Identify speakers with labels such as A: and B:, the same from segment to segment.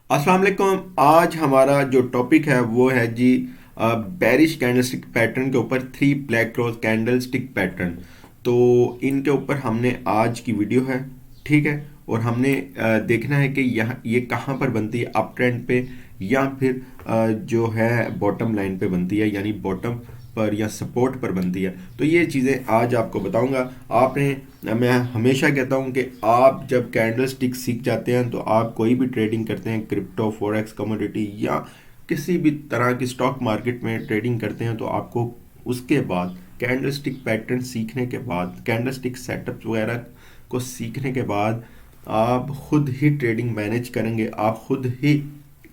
A: अस्सलाम वालेकुम। आज हमारा जो टॉपिक है वो है जी बेरिश कैंडलस्टिक पैटर्न के ऊपर three black cross candlestick pattern. तो इनके ऊपर हमने आज की वीडियो है, ठीक है। और हमने देखना है कि यहाँ ये कहाँ पर बनती है, अप ट्रेंड पे या फिर जो है बॉटम लाइन पे बनती है, यानी बॉटम पर या सपोर्ट पर बनती है। तो ये चीज़ें आज आपको बताऊंगा। आपने मैं हमेशा कहता हूं कि आप जब कैंडल स्टिक सीख जाते हैं तो आप कोई भी ट्रेडिंग करते हैं, क्रिप्टो, फॉरेक्स, कमोडिटी या किसी भी तरह की स्टॉक मार्केट में ट्रेडिंग करते हैं, तो आपको उसके बाद कैंडल स्टिक पैटर्न सीखने के बाद, कैंडल स्टिक सेटअप वगैरह को सीखने के बाद आप खुद ही ट्रेडिंग मैनेज करेंगे। आप खुद ही,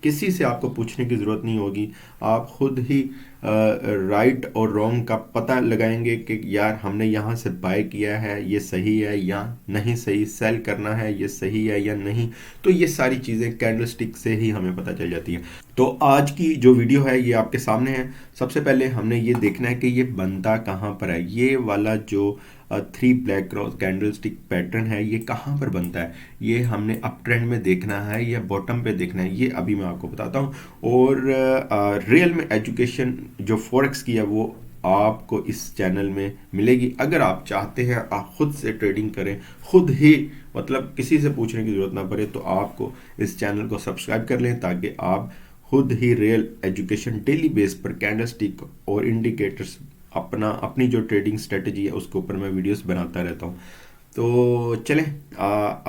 A: किसी से आपको पूछने की ज़रूरत नहीं होगी। आप खुद ही राइट और रॉन्ग का पता लगाएंगे कि यार हमने यहाँ से बाय किया है, ये सही है या नहीं सही, सेल करना है ये सही है या नहीं। तो ये सारी चीज़ें कैंडलस्टिक से ही हमें पता चल जाती है। तो आज की जो वीडियो है ये आपके सामने है। सबसे पहले हमने ये देखना है कि ये बनता कहाँ पर है। ये वाला जो three black cross candlestick pattern है ये कहाँ पर बनता है, ये हमने अप ट्रेंड में देखना है या बॉटम पे देखना है, ये अभी मैं आपको बताता हूँ। और रियल में एजुकेशन जो फॉरेक्स की है वो आपको इस चैनल में मिलेगी। अगर आप चाहते हैं आप खुद से ट्रेडिंग करें, खुद ही, मतलब किसी से पूछने की ज़रूरत ना पड़े, तो आपको इस चैनल को सब्सक्राइब कर लें ताकि आप खुद ही रियल एजुकेशन डेली बेस पर कैंडलस्टिक और इंडिकेटर्स, अपनी जो ट्रेडिंग स्ट्रेटजी है उसके ऊपर मैं वीडियोस बनाता रहता हूँ। तो चलें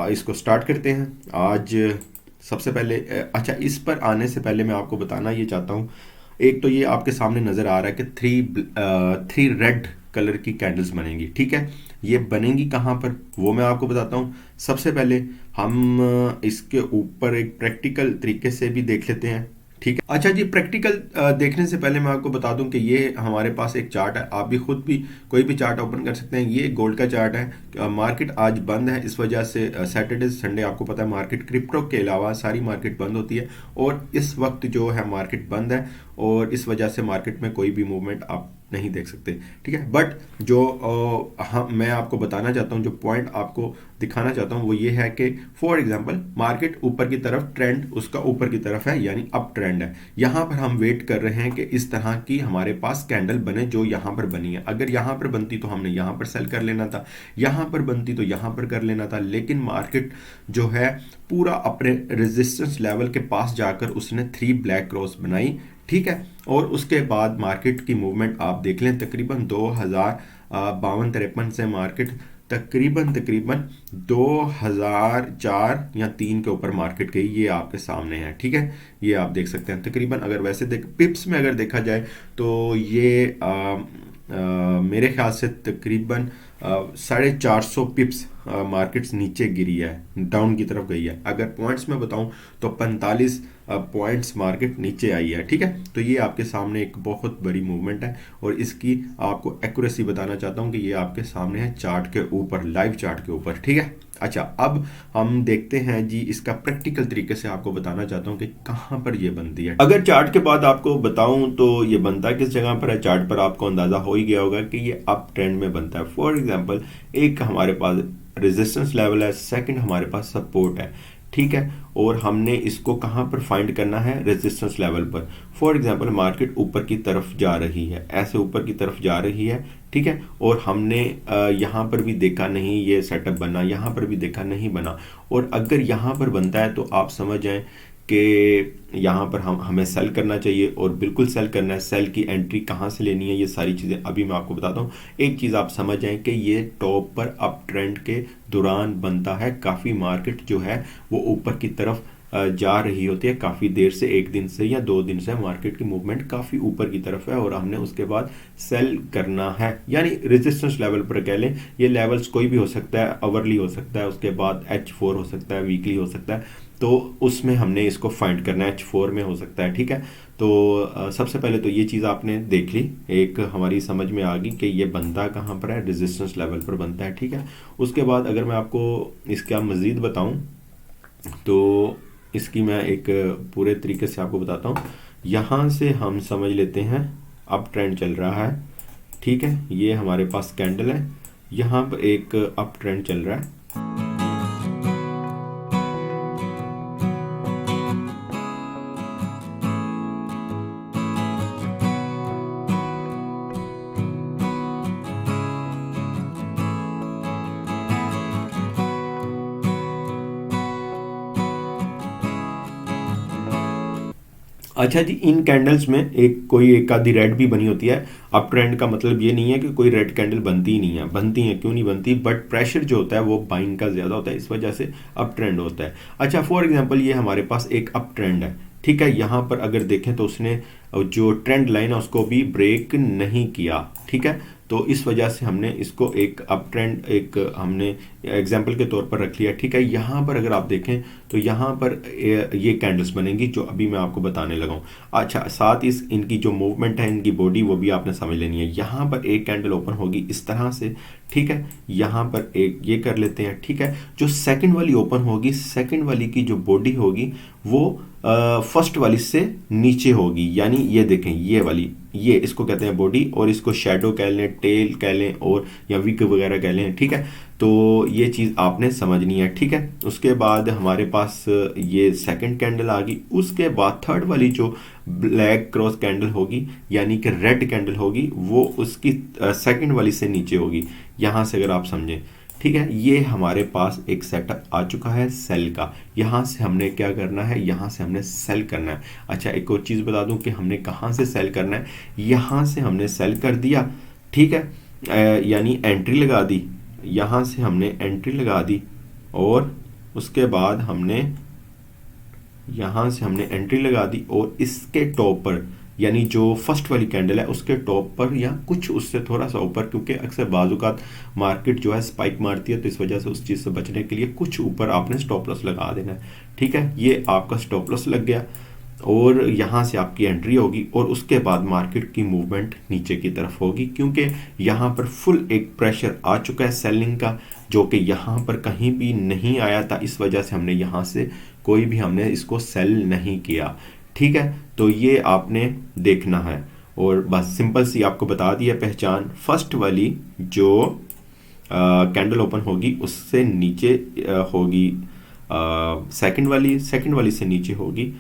A: इसको स्टार्ट करते हैं आज। सबसे पहले अच्छा, इस पर आने से पहले मैं आपको बताना ये चाहता हूँ। एक तो ये आपके सामने नज़र आ रहा है कि थ्री रेड कलर की कैंडल्स बनेंगी, ठीक है। ये बनेंगी कहाँ पर वो मैं आपको बताता हूँ। सबसे पहले हम इसके ऊपर एक प्रैक्टिकल तरीके से भी देख लेते हैं, ठीक है। अच्छा जी, प्रैक्टिकल देखने से पहले मैं आपको बता दूं कि ये हमारे पास एक चार्ट है। आप भी खुद भी कोई भी चार्ट ओपन कर सकते हैं। ये गोल्ड का चार्ट है। मार्केट आज बंद है, इस वजह से सैटरडे संडे आपको पता है मार्केट, क्रिप्टो के अलावा सारी मार्केट बंद होती है। और इस वक्त जो है मार्केट बंद है और इस वजह से मार्केट में कोई भी मूवमेंट आप नहीं देख सकते, ठीक है। बट जो मैं आपको बताना चाहता हूँ, जो पॉइंट आपको दिखाना चाहता हूँ वो ये है कि फॉर एग्जांपल मार्केट ऊपर की तरफ, ट्रेंड उसका ऊपर की तरफ है, यानी अप ट्रेंड है। यहाँ पर हम वेट कर रहे हैं कि इस तरह की हमारे पास कैंडल बने जो यहाँ पर बनी है। अगर यहाँ पर बनती तो हमने यहाँ पर सेल कर लेना था, यहाँ पर बनती तो यहाँ पर कर लेना था। लेकिन मार्केट जो है पूरा अपने रेजिस्टेंस लेवल के पास जाकर उसने थ्री ब्लैक क्रॉस बनाई, ठीक है। और उसके बाद मार्केट की मूवमेंट आप देख लें, तकरीबन 2052-53 से मार्केट तकरीबन 2004 या 3 के ऊपर मार्केट गई। ये आपके सामने है, ठीक है। ये आप देख सकते हैं तकरीबन, अगर वैसे देख पिप्स में अगर देखा जाए तो ये मेरे ख्याल से तकरीबन 450 पिप्स मार्केट्स नीचे गिरी है, डाउन की तरफ गई है। अगर पॉइंट्स में बताऊं तो 45 पॉइंट्स मार्केट नीचे आई है, ठीक है। तो ये आपके सामने एक बहुत बड़ी मूवमेंट है और इसकी आपको एक्यूरेसी बताना चाहता हूँ कि ये आपके सामने है चार्ट के ऊपर, लाइव चार्ट के ऊपर, ठीक है। अच्छा, अब हम देखते हैं जी, इसका प्रैक्टिकल तरीके से आपको बताना चाहता हूँ कि कहाँ पर ये बनती है। अगर चार्ट के बाद आपको बताऊं तो ये बनता किस जगह पर है, चार्ट पर आपको अंदाजा हो ही गया होगा कि ये अप ट्रेंड में बनता है। फॉर एग्जांपल एक हमारे पास रेजिस्टेंस लेवल है, सेकंड हमारे पास सपोर्ट है, ठीक है। और हमने इसको कहाँ पर फाइंड करना है, रेजिस्टेंस लेवल पर। फॉर एग्जांपल मार्केट ऊपर की तरफ जा रही है, ऐसे ऊपर की तरफ जा रही है, ठीक है। और हमने यहाँ पर भी देखा नहीं ये सेटअप बना, यहाँ पर भी देखा नहीं बना। और अगर यहाँ पर बनता है तो आप समझ जाएं कि यहाँ पर हमें सेल करना चाहिए और बिल्कुल सेल करना है। सेल की एंट्री कहाँ से लेनी है, ये सारी चीज़ें अभी मैं आपको बताता हूँ। एक चीज़ आप समझ जाएं कि ये टॉप पर अप ट्रेंड के दौरान बनता है। काफ़ी मार्केट जो है वो ऊपर की तरफ जा रही होती है काफ़ी देर से, एक दिन से या 2 दिन से मार्केट की मूवमेंट काफ़ी ऊपर की तरफ है और हमने उसके बाद सेल करना है, यानी रेजिस्टेंस लेवल पर कह लें। ये लेवल्स कोई भी हो सकता है, आवरली हो सकता है, उसके बाद H4 हो सकता है, वीकली हो सकता है। तो उसमें हमने इसको फाइंड करना है, H4 में हो सकता है, ठीक है। तो सबसे पहले तो ये चीज़ आपने देख ली, एक हमारी समझ में आ गई कि ये बनता कहाँ पर है, रेजिस्टेंस लेवल पर बनता है, ठीक है। उसके बाद अगर मैं आपको इसका मज़ीद बताऊँ तो इसकी मैं एक पूरे तरीके से आपको बताता हूँ। यहाँ से हम समझ लेते हैं अप ट्रेंड चल रहा है, ठीक है। ये हमारे पास कैंडल है, यहाँ पर एक अप ट्रेंड चल रहा है। अच्छा जी, इन कैंडल्स में एक आधी रेड भी बनी होती है। अप ट्रेंड का मतलब ये नहीं है कि कोई रेड कैंडल बनती ही नहीं है, बनती है, क्यों नहीं बनती, बट प्रेशर जो होता है वो बाइंग का ज़्यादा होता है, इस वजह से अप ट्रेंड होता है। अच्छा, फॉर एग्जांपल ये हमारे पास एक अप ट्रेंड है, ठीक है। यहाँ पर अगर देखें तो उसने जो ट्रेंड लाइन है उसको भी ब्रेक नहीं किया, ठीक है। तो इस वजह से हमने इसको एक अप ट्रेंड एक हमने एग्जाम्पल के तौर पर रख लिया, ठीक है। यहाँ पर अगर आप देखें तो यहाँ पर ये कैंडल्स बनेंगी जो अभी मैं आपको बताने लगा हूँ। अच्छा, साथ ही इनकी जो मूवमेंट है, इनकी बॉडी, वो भी आपने समझ लेनी है। यहाँ पर एक कैंडल ओपन होगी इस तरह से, ठीक है। यहाँ पर एक ये कर लेते हैं, ठीक है। जो सेकंड वाली ओपन होगी, सेकंड वाली की जो बॉडी होगी वो फर्स्ट वाली से नीचे होगी, यानी ये देखें, ये वाली, ये इसको कहते हैं बॉडी, और इसको शैडो कह लें, टेल कह लें, और या विक वगैरह कह लें, ठीक है। तो ये चीज़ आपने समझनी है, ठीक है। उसके बाद हमारे पास ये सेकंड कैंडल आ गई। उसके बाद थर्ड वाली जो ब्लैक क्रॉस कैंडल होगी, यानी कि रेड कैंडल होगी, वो उसकी सेकंड वाली से नीचे होगी, यहाँ से अगर आप समझें, ठीक है। ये हमारे पास एक सेटअप आ चुका है सेल का। यहाँ से हमने क्या करना है, यहाँ से हमने सेल करना है। अच्छा, एक और चीज़ बता दूं कि हमने कहाँ से सेल करना है। यहाँ से हमने सेल कर दिया, ठीक है, यानी एंट्री लगा दी। यहाँ से हमने एंट्री लगा दी, और उसके बाद हमने यहाँ से हमने एंट्री लगा दी, और इसके टॉप पर, यानी जो फर्स्ट वाली कैंडल है उसके टॉप पर या कुछ उससे थोड़ा सा ऊपर, क्योंकि अक्सर बाजुकात मार्केट जो है स्पाइक मारती है, तो इस वजह से उस चीज़ से बचने के लिए कुछ ऊपर आपने स्टॉप लॉस लगा देना है, ठीक है। ये आपका स्टॉप लॉस लग गया, और यहाँ से आपकी एंट्री होगी, और उसके बाद मार्केट की मूवमेंट नीचे की तरफ होगी, क्योंकि यहाँ पर फुल एक प्रेशर आ चुका है सेलिंग का, जो कि यहाँ पर कहीं भी नहीं आया था। इस वजह से हमने यहाँ से कोई भी हमने इसको सेल नहीं किया, ठीक है। तो ये आपने देखना है, और बस सिंपल सी आपको बता दिया पहचान। फर्स्ट वाली जो कैंडल ओपन होगी उससे नीचे होगी सेकंड वाली से नीचे होगी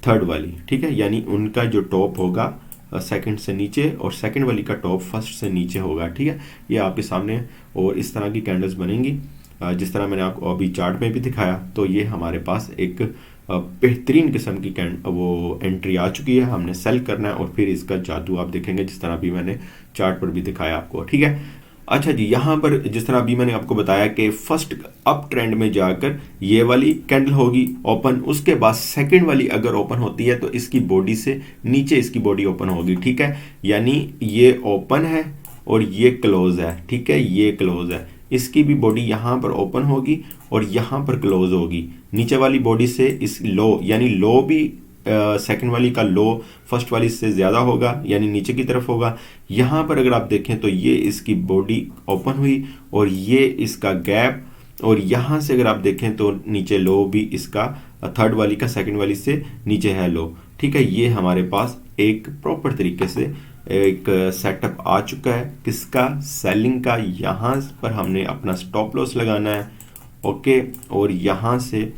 A: थर्ड वाली, ठीक है। यानी उनका जो टॉप होगा सेकंड से नीचे, और सेकंड वाली का टॉप फर्स्ट से नीचे होगा, ठीक है। ये आपके सामने है, और इस तरह की कैंडल्स बनेंगी जिस तरह मैंने आपको अभी चार्ट में भी दिखाया। तो ये हमारे पास एक बेहतरीन किस्म की वो एंट्री आ चुकी है, हमने सेल करना है, और फिर इसका जादू आप देखेंगे जिस तरह भी मैंने चार्ट पर भी दिखाया आपको, ठीक है। अच्छा जी, यहाँ पर जिस तरह अभी मैंने आपको बताया कि फर्स्ट अप ट्रेंड में जाकर ये वाली कैंडल होगी ओपन, उसके बाद सेकंड वाली अगर ओपन होती है तो इसकी बॉडी से नीचे इसकी बॉडी ओपन होगी, ठीक है। यानी ये ओपन है और ये क्लोज है, ठीक है, ये क्लोज है। इसकी भी बॉडी यहाँ पर ओपन होगी और यहाँ पर क्लोज होगी। नीचे वाली बॉडी से इस लो, यानी लो भी सेकंड वाली का लो फर्स्ट वाली से ज़्यादा होगा, यानी नीचे की तरफ होगा। यहाँ पर अगर आप देखें तो ये इसकी बॉडी ओपन हुई और ये इसका गैप, और यहाँ से अगर आप देखें तो नीचे लो भी इसका थर्ड वाली का सेकंड वाली से नीचे है लो, ठीक है। ये हमारे पास एक प्रॉपर तरीके से एक सेटअप आ चुका है किसका, सेलिंग का। यहाँ पर हमने अपना स्टॉप लॉस लगाना है, ओके। और यहाँ से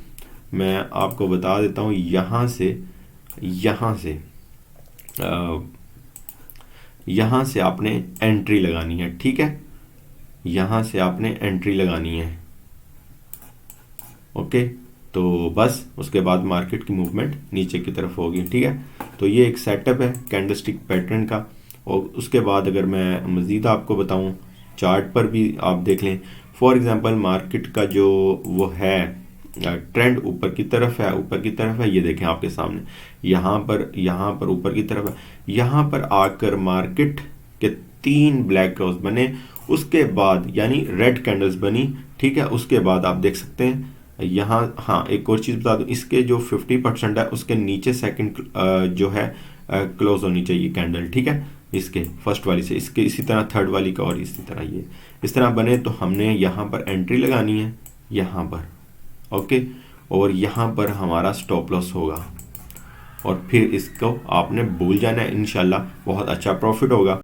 A: मैं आपको बता देता हूँ, यहाँ से आपने एंट्री लगानी है, ठीक है। यहाँ से आपने एंट्री लगानी है, ओके। तो बस उसके बाद मार्केट की मूवमेंट नीचे की तरफ होगी, ठीक है। तो ये एक सेटअप है कैंडलस्टिक पैटर्न का। और उसके बाद अगर मैं मज़ीद आपको बताऊं, चार्ट पर भी आप देख लें। फॉर एग्जांपल मार्केट का जो वो है ट्रेंड ऊपर की तरफ है, ये देखें आपके सामने, यहाँ पर ऊपर की तरफ है। यहाँ पर आकर मार्केट के 3 ब्लैक क्रॉस बने, उसके बाद यानी रेड कैंडल्स बनी, ठीक है। उसके बाद आप देख सकते हैं यहाँ, हाँ एक और चीज़ बता दूँ, इसके जो 50% है उसके नीचे सेकंड जो है क्लोज होनी चाहिए कैंडल, ठीक है। इसके फर्स्ट वाली से इसके इसी तरह थर्ड वाली का, और इसी तरह ये इस तरह बने। तो हमने यहाँ पर एंट्री लगानी है, यहाँ पर, ओके। और यहाँ पर हमारा स्टॉप लॉस होगा, और फिर इसको आपने भूल जाना है, इंशाल्लाह बहुत अच्छा प्रॉफिट होगा।